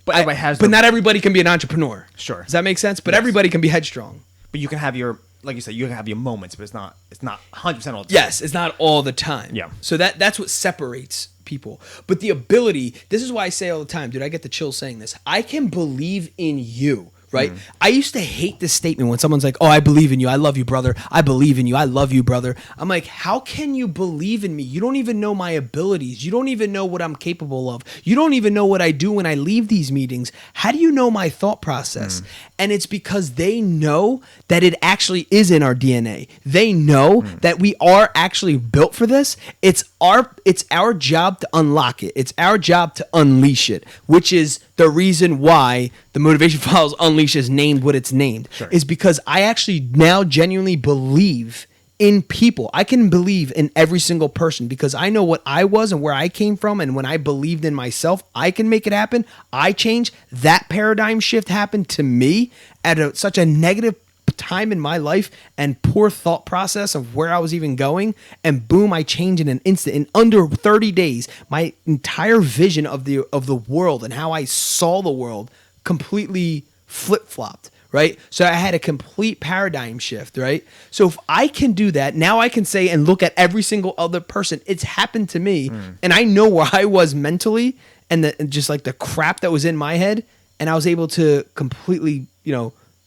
But everybody has. But not everybody can be an entrepreneur. Sure. Does that make sense? But everybody can be headstrong. But you can have like you said, you can have your moments, but it's not 100% all the time. Yes, it's not all the time. Yeah. So that's what separates people. But the ability, this is why I say all the time, dude, I get the chills saying this. I can believe in you. Right? I used to hate this statement when someone's like, oh, I believe in you. I love you, brother. I believe in you. I love you, brother. I'm like, how can you believe in me? You don't even know my abilities. You don't even know what I'm capable of. You don't even know what I do when I leave these meetings. How do you know my thought process? And it's because they know that it actually is in our DNA. They know that we are actually built for this. It's our job to unlock it. It's our job to unleash it, which is the reason why the Motivation Files Unleash is named what it's named. Sure. Is because I actually now genuinely believe in people. I can believe in every single person because I know what I was and where I came from, and when I believed in myself, I can make it happen. I changed. That paradigm shift happened to me at such a negative time in my life and poor thought process of where I was even going, and boom, I changed in an instant. In under 30 days, my entire vision of the world and how I saw the world completely flip-flopped, right? So I had a complete paradigm shift, right? So if I can do that, now I can say and look at every single other person. It's happened to me, and I know where I was mentally and just like the crap that was in my head, and I was able to completely,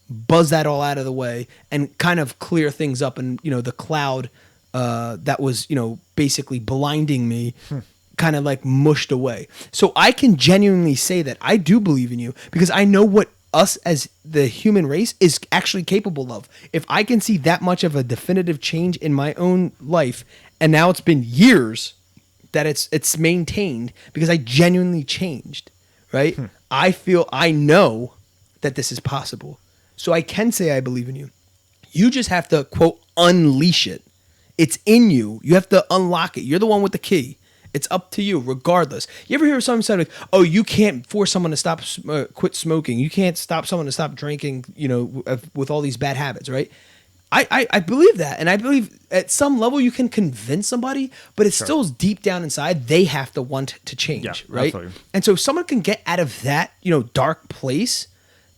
buzz that all out of the way and kind of clear things up, and the cloud that was basically blinding me kind of like mushed away. So I can genuinely say that I do believe in you because I know what us as the human race is actually capable of. If I can see that much of a definitive change in my own life, and now it's been years that it's maintained because I genuinely changed, right? I know that this is possible. So I can say I believe in you. You just have to, quote, unleash it. It's in you. You have to unlock it. You're the one with the key. It's up to you, regardless. You ever hear someone say, like, oh, you can't force someone to quit smoking. You can't stop someone to stop drinking, with all these bad habits, right? I believe that. And I believe at some level you can convince somebody, but it's still deep down inside, they have to want to change, right? Absolutely. And so if someone can get out of that, dark place,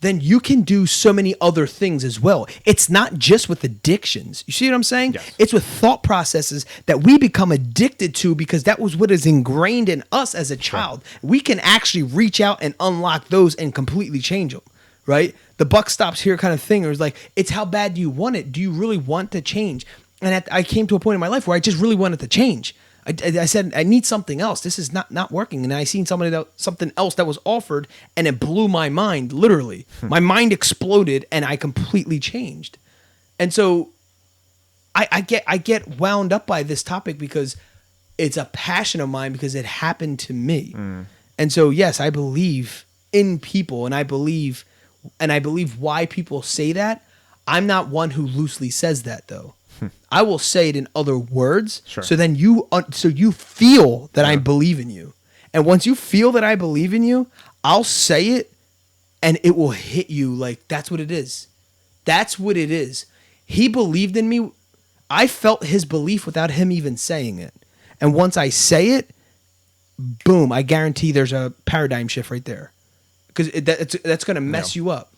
then you can do so many other things as well. It's not just with addictions. You see what I'm saying? Yes. It's with thought processes that we become addicted to because that was what is ingrained in us as a child. We can actually reach out and unlock those and completely change them, right? The buck stops here kind of thing. It was like, it's how bad do you want it? Do you really want to change? And I came to a point in my life where I just really wanted to change. I said, I need something else. This is not working. And I seen something else that was offered, and it blew my mind, literally. My mind exploded, and I completely changed. And so I get wound up by this topic because it's a passion of mine because it happened to me. And so, yes, I believe in people, and I believe why people say that. I'm not one who loosely says that, though. I will say it in other words. Sure. So then you feel that I believe in you. And once you feel that I believe in you, I'll say it and it will hit you like that's what it is. That's what it is. He believed in me. I felt his belief without him even saying it. And once I say it, boom, I guarantee there's a paradigm shift right there. Because that's going to mess you up.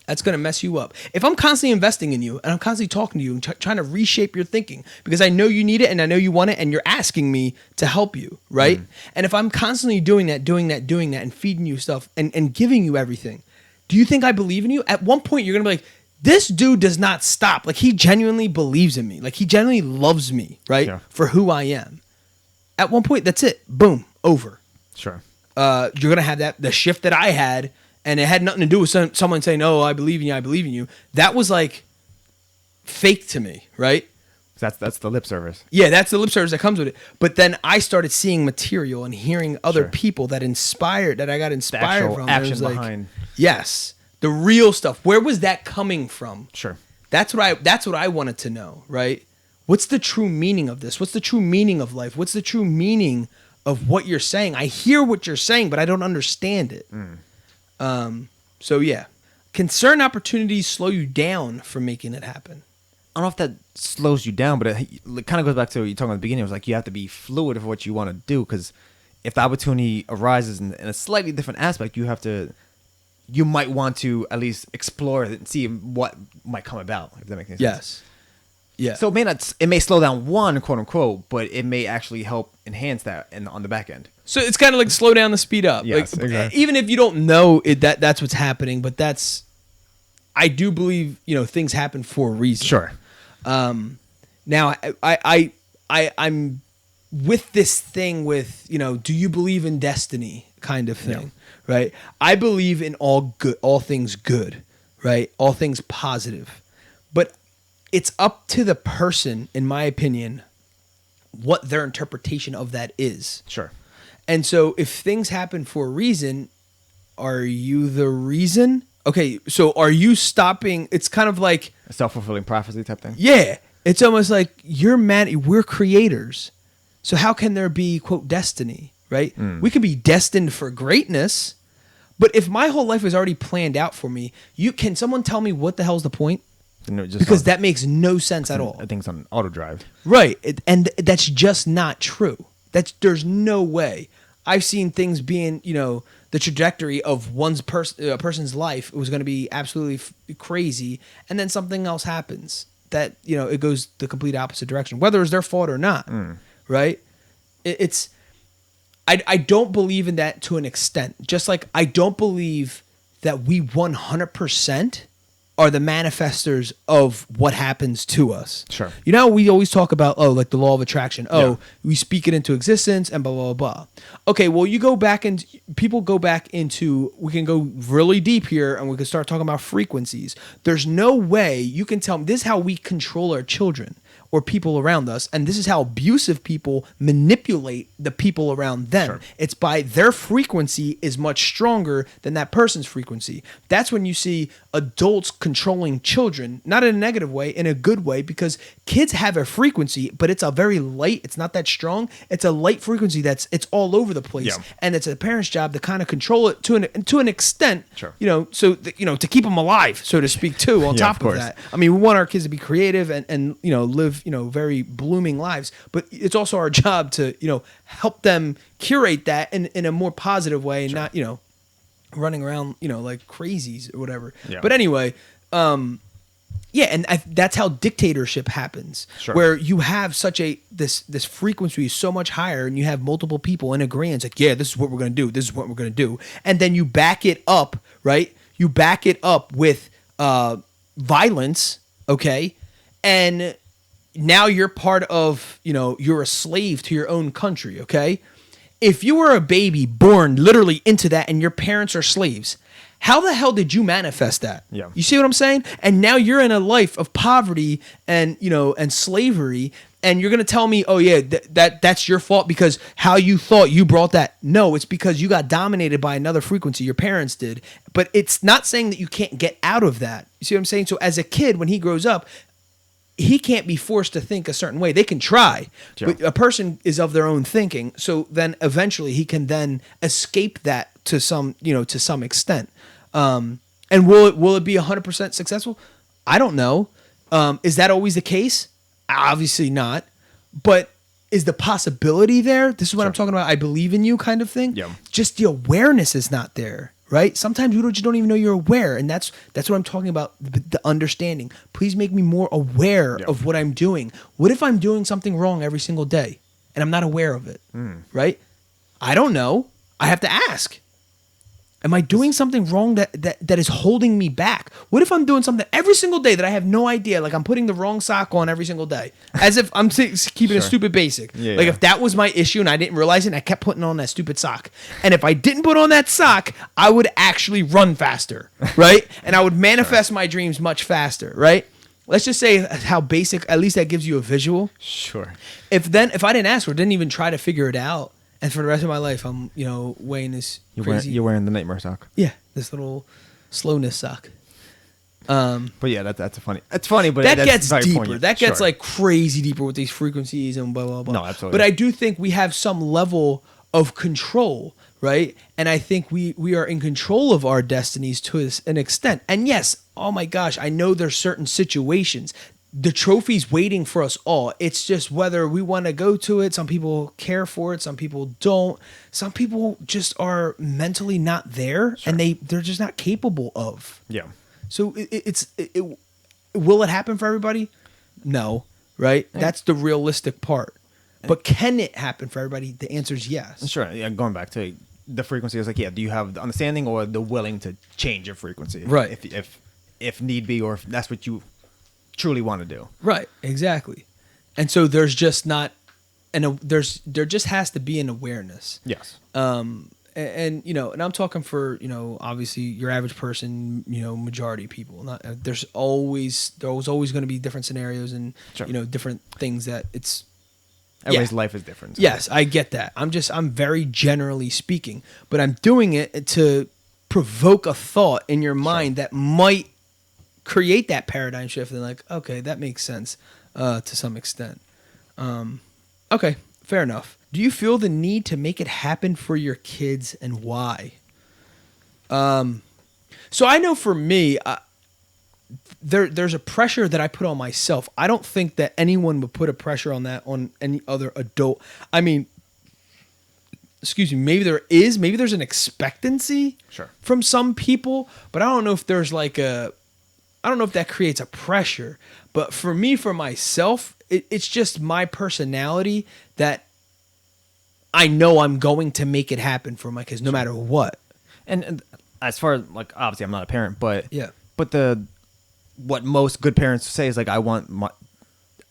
That's going to mess you up. If I'm constantly investing in you and I'm constantly talking to you and trying to reshape your thinking because I know you need it and I know you want it and you're asking me to help you, right? And if I'm constantly doing that and feeding you stuff and giving you everything, do you think I believe in you? At one point, you're going to be like, this dude does not stop. Like, he genuinely believes in me. Like, he genuinely loves me, right? Yeah. For who I am. At one point, that's it. Boom. Over. Sure. You're going to have the shift that I had. And it had nothing to do with someone saying, "Oh, I believe in you. I believe in you." That was like fake to me, right? That's the lip service. Yeah, that's the lip service that comes with it. But then I started seeing material and hearing other people that I got inspired from. Action it was like, behind. Yes, the real stuff. Where was that coming from? Sure. That's what I wanted to know, right? What's the true meaning of this? What's the true meaning of life? What's the true meaning of what you're saying? I hear what you're saying, but I don't understand it. So yeah, can certain opportunities slow you down from making it happen? I don't know if that slows you down, but it kind of goes back to what you were talking about at the beginning. It was like you have to be fluid of what you want to do, because if the opportunity arises in a slightly different aspect, you might want to at least explore it and see what might come about, if that makes any sense. Yes. Yeah. So it may slow down one, quote unquote, but it may actually help enhance that on the back end. So it's kind of like slow down the speed up. Yes, like, exactly. Even if you don't know that's what's happening, but I do believe, things happen for a reason. Sure. Now I'm with this thing with, do you believe in destiny kind of thing, right? I believe in all things good, right? All things positive. But it's up to the person, in my opinion, what their interpretation of that is. Sure. And so if things happen for a reason, are you the reason? Okay, so are you stopping? It's kind of like A self-fulfilling prophecy type thing. yeah, it's almost like we're creators. So how can there be, quote, destiny, right? We could be destined for greatness, but if my whole life is already planned out for me, can someone tell me what the hell's the point? Because that makes no sense at all. I think it's on auto drive. Right, and that's just not true. There's no way. I've seen things being, the trajectory of a person's life was going to be absolutely crazy, and then something else happens that it goes the complete opposite direction, whether it's their fault or not. Right? I don't believe in that to an extent. Just like I don't believe that we 100% are the manifestors of what happens to us. Sure. We always talk about, like the law of attraction. We speak it into existence and blah, blah, blah. Okay, well, people go back into, we can go really deep here and we can start talking about frequencies. There's no way you can tell me, this is how we control our children or people around us, and this is how abusive people manipulate the people around them. Sure. It's by their frequency is much stronger than that person's frequency. That's when you see adults controlling children, not in a negative way, in a good way, because kids have a frequency, but it's a very light, it's not that strong. It's a light frequency it's all over the place. Yeah. And it's a parent's job to kind of control it to an extent, Sure. To keep them alive, so to speak, too, on top of that. I mean, we want our kids to be creative and live, very blooming lives, but it's also our job to, help them curate that in a more positive way and not, running around, like crazies or whatever. Yeah. But anyway, and that's how dictatorship happens, Sure. where you have such this frequency is so much higher, and you have multiple people in agreement. Like, yeah, this is what we're gonna do. This is what we're gonna do, and then you back it up, right? You back it up with violence, okay, and now you're part of, you're a slave to your own country, okay? If you were a baby born literally into that and your parents are slaves, how the hell did you manifest that? Yeah. You see what I'm saying? And now you're in a life of poverty and, and slavery, and you're going to tell me, oh yeah, that's your fault because how you thought you brought that. No, it's because you got dominated by another frequency. Your parents did. But it's not saying that you can't get out of that. You see what I'm saying? So as a kid, when he grows up, he can't be forced to think a certain way. They can try, but a person is of their own thinking. So then eventually he can then escape that to some extent. And will it be 100% successful? I don't know. Is that always the case? Obviously not. But is the possibility there? This is what I'm talking about. I believe in you kind of thing. Yeah. Just the awareness is not there. Right? Sometimes you just don't even know you're aware. And that's what I'm talking about, the understanding. Please make me more aware of what I'm doing. What if I'm doing something wrong every single day and I'm not aware of it? Right? I don't know. I have to ask. Am I doing something wrong that is holding me back? What if I'm doing something every single day that I have no idea? Like I'm putting the wrong sock on every single day, as if I'm keeping a stupid basic. If that was my issue and I didn't realize it, and I kept putting on that stupid sock. And if I didn't put on that sock, I would actually run faster, right? And I would manifest my dreams much faster, right? Let's just say how basic. At least that gives you a visual. Sure. If I didn't ask or didn't even try to figure it out. And for the rest of my life, I'm, weighing this crazy. You're wearing the nightmare sock. Yeah, this little slowness sock. But yeah, that's funny. It's funny, but that that's gets very deeper. poignant. That gets Sure. like crazy deeper with these frequencies and blah blah blah. No, absolutely. But I do think we have some level of control, right? And I think we are in control of our destinies to an extent. And yes, oh my gosh, I know there's certain situations. The trophy's waiting for us all. It's just whether we want to go to it. Some people care for it. Some people don't. Some people just are mentally not there, and they're just not capable of. Yeah. So will it happen for everybody? No, right? That's the realistic part. But can it happen for everybody? The answer is yes. Sure. Yeah. Going back to the frequency, is like, yeah, do you have the understanding or the willing to change your frequency? Right. If need be, or if that's what you truly want to do. Right. Exactly. And so there's just not, there just has to be an awareness. Yes. And you know, and I'm talking for, you know, obviously your average person, you know, majority of people. Not there's always going to be different scenarios and Sure. you know, different things that it's. Everybody's life is different. So. Yes, I get that. I'm very generally speaking, but I'm doing it to provoke a thought in your mind that might create that paradigm shift and like, okay, that makes sense to some extent. Okay, fair enough. Do you feel the need to make it happen for your kids and why? So I know for me, there's a pressure that I put on myself. I don't think that anyone would put a pressure on that on any other adult. I mean, excuse me, maybe there's an expectancy from some people, but I don't know if there's like I don't know if that creates a pressure. But for me, for myself, it's just my personality that I know I'm going to make it happen for my kids no matter what. And as far as, like, obviously I'm not a parent, but yeah. But what most good parents say is like, I want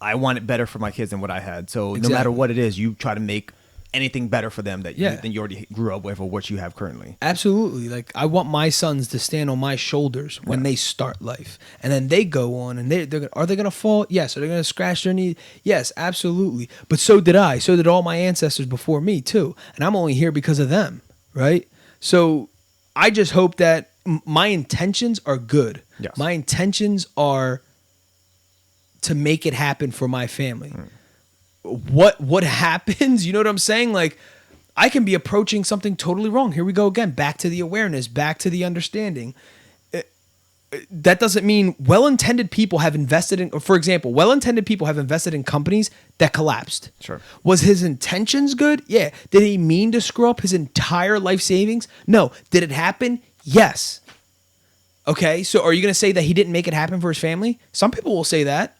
it better for my kids than what I had. So no matter what it is, you try to make anything better for them that you already grew up with or what you have currently. Absolutely. Like, I want my sons to stand on my shoulders when they start life. And then they go on and are they going to fall? Yes. Are they going to scratch their knee? Yes, absolutely. But so did I. So did all my ancestors before me too. And I'm only here because of them, right? So I just hope that my intentions are good. Yes. My intentions are to make it happen for my family. What happens? You know what I'm saying? Like, I can be approaching something totally wrong. Here we go again. Back to the awareness, back to the understanding. That doesn't mean well-intended people have invested in, for example, well-intended people have invested in companies that collapsed. Sure. Was his intentions good? Yeah. Did he mean to screw up his entire life savings? No. Did it happen? Yes. Okay. So are you going to say that he didn't make it happen for his family? Some people will say that.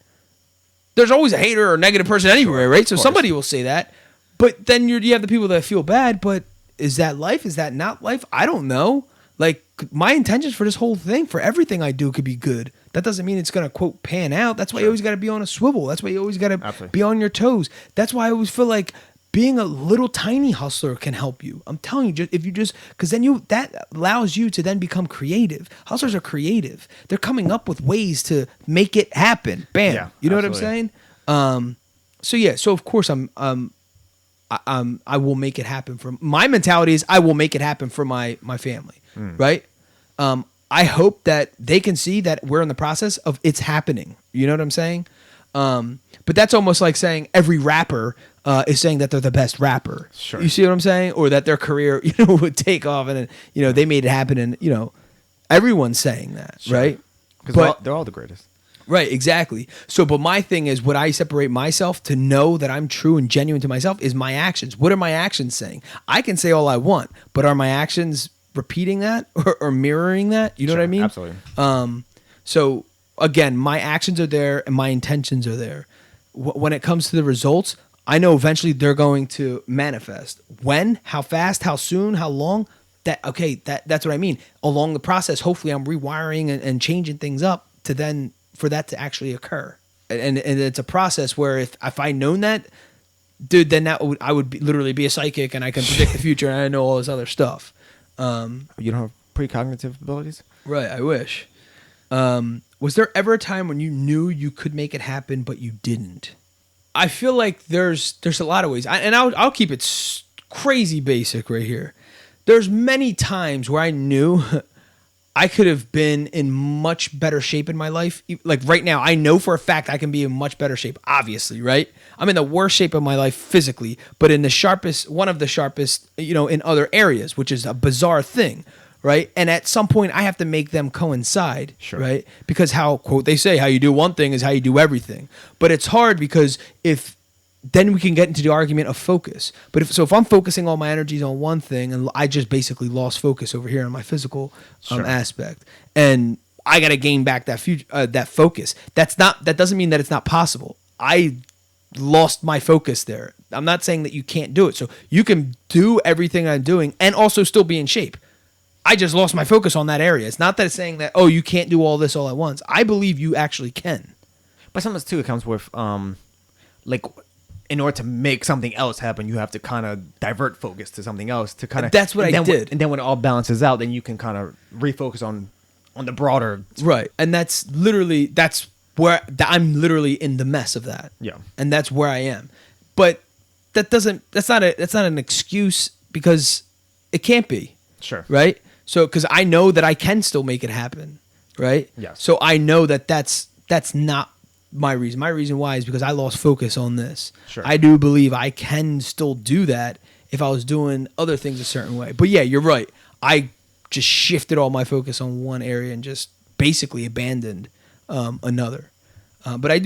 There's always a hater or negative person anywhere, right? So somebody will say that. But then you have the people that feel bad. But is that life? Is that not life? I don't know. Like, my intentions for this whole thing, for everything I do, could be good. That doesn't mean it's going to, quote, pan out. That's why you always got to be on a swivel. That's why you always got to be on your toes. That's why I always feel like being a little tiny hustler can help you. I'm telling you, because then that allows you to then become creative. Hustlers are creative. They're coming up with ways to make it happen. Bam. Yeah, you know what I'm saying? So of course I will make it happen for my mentality is I will make it happen for my family. Right. I hope that they can see that we're in the process of it's happening. You know what I'm saying? But that's almost like saying every rapper is saying that they're the best rapper. Sure. You see what I'm saying? Or that their career, would take off and, they made it happen. And, everyone's saying that, right? Because they're all the greatest. Right, exactly. So, but my thing is, what I separate myself to know that I'm true and genuine to myself is my actions. What are my actions saying? I can say all I want, but are my actions repeating that or mirroring that? You know what I mean? Absolutely. So again, my actions are there and my intentions are there. When it comes to the results, I know eventually they're going to manifest. When, how fast, how soon, how long? That's what I mean. Along the process, hopefully I'm rewiring and changing things up to then for that to actually occur. And it's a process where if I known that, dude, then I would literally be a psychic and I can predict the future and I know all this other stuff. You don't have precognitive abilities? Right, I wish. Was there ever a time when you knew you could make it happen but you didn't? I feel like there's a lot of ways. I'll keep it crazy basic right here. There's many times where I knew I could have been in much better shape in my life. Like right now, I know for a fact I can be in much better shape, obviously, right? I'm in the worst shape of my life physically, but in one of the sharpest, in other areas, which is a bizarre thing, right? And at some point, I have to make them coincide, right? Because quote, they say, how you do one thing is how you do everything. But it's hard because then we can get into the argument of focus. But if I'm focusing all my energies on one thing and I just basically lost focus over here on my physical aspect, and I got to gain back that focus. That doesn't mean that it's not possible. I lost my focus there. I'm not saying that you can't do it. So you can do everything I'm doing and also still be in shape. I just lost my focus on that area. It's not that it's saying that, oh, you can't do all this all at once. I believe you actually can. But sometimes too, it comes with like, in order to make something else happen, you have to kind of divert focus to something else to kind of. That's what I did. And then when it all balances out, then you can kind of refocus on the broader. Right. And that's where I'm literally in the mess of that. Yeah. And that's where I am. But that's not an excuse, because it can't be. Sure. Right? So, because I know that I can still make it happen. Right? Yes. So I know that that's not my reason. My reason why is because I lost focus on this. Sure. I do believe I can still do that if I was doing other things a certain way. But yeah, you're right. I just shifted all my focus on one area and just basically abandoned another. But I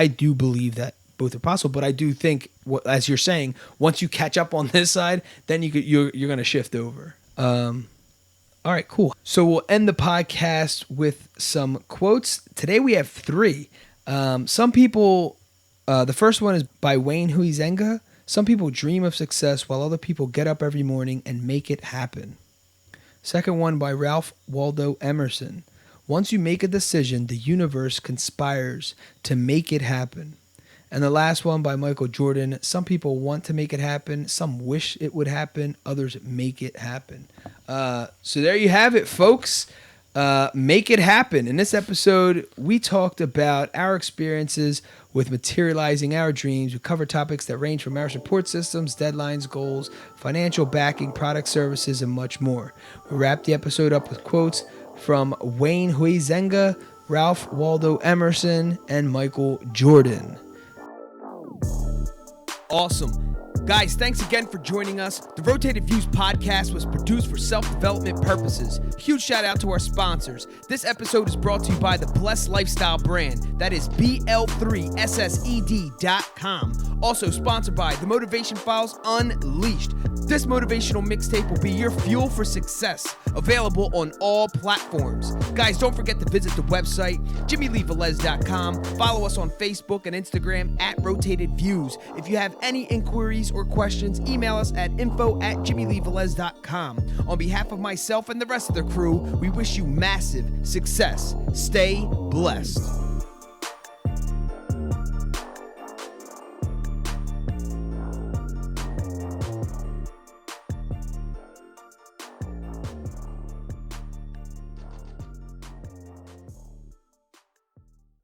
do believe that both are possible. But I do think, as you're saying, once you catch up on this side, then you're going to shift over. All right, cool. So we'll end the podcast with some quotes. Today we have 3. Some people, the first one is by Wayne Huizenga. Some people dream of success while other people get up every morning and make it happen. Second one by Waldo Emerson. Once you make a decision, the universe conspires to make it happen. And the last one by Michael Jordan. Some people want to make it happen. Some wish it would happen. Others make it happen. So there you have it, folks. Make it happen. In this episode, we talked about our experiences with materializing our dreams. We covered topics that range from our support systems, deadlines, goals, financial backing, product services, and much more. We wrapped the episode up with quotes from Wayne Huizenga, Ralph Waldo Emerson, and Michael Jordan. Awesome. Guys, thanks again for joining us. The Rotated Views podcast was produced for self-development purposes. Huge shout out to our sponsors. This episode is brought to you by the Blessed Lifestyle brand. That is BL3SSED.com. Also sponsored by The Motivation Files Unleashed. This motivational mixtape will be your fuel for success. Available on all platforms. Guys, don't forget to visit the website, JimmyLeeVelez.com. Follow us on Facebook and Instagram at Rotated Views. If you have any inquiries or questions, email us at info@JimmyLeeVelez.com. On behalf of myself and the rest of the crew, we wish you massive success. Stay blessed.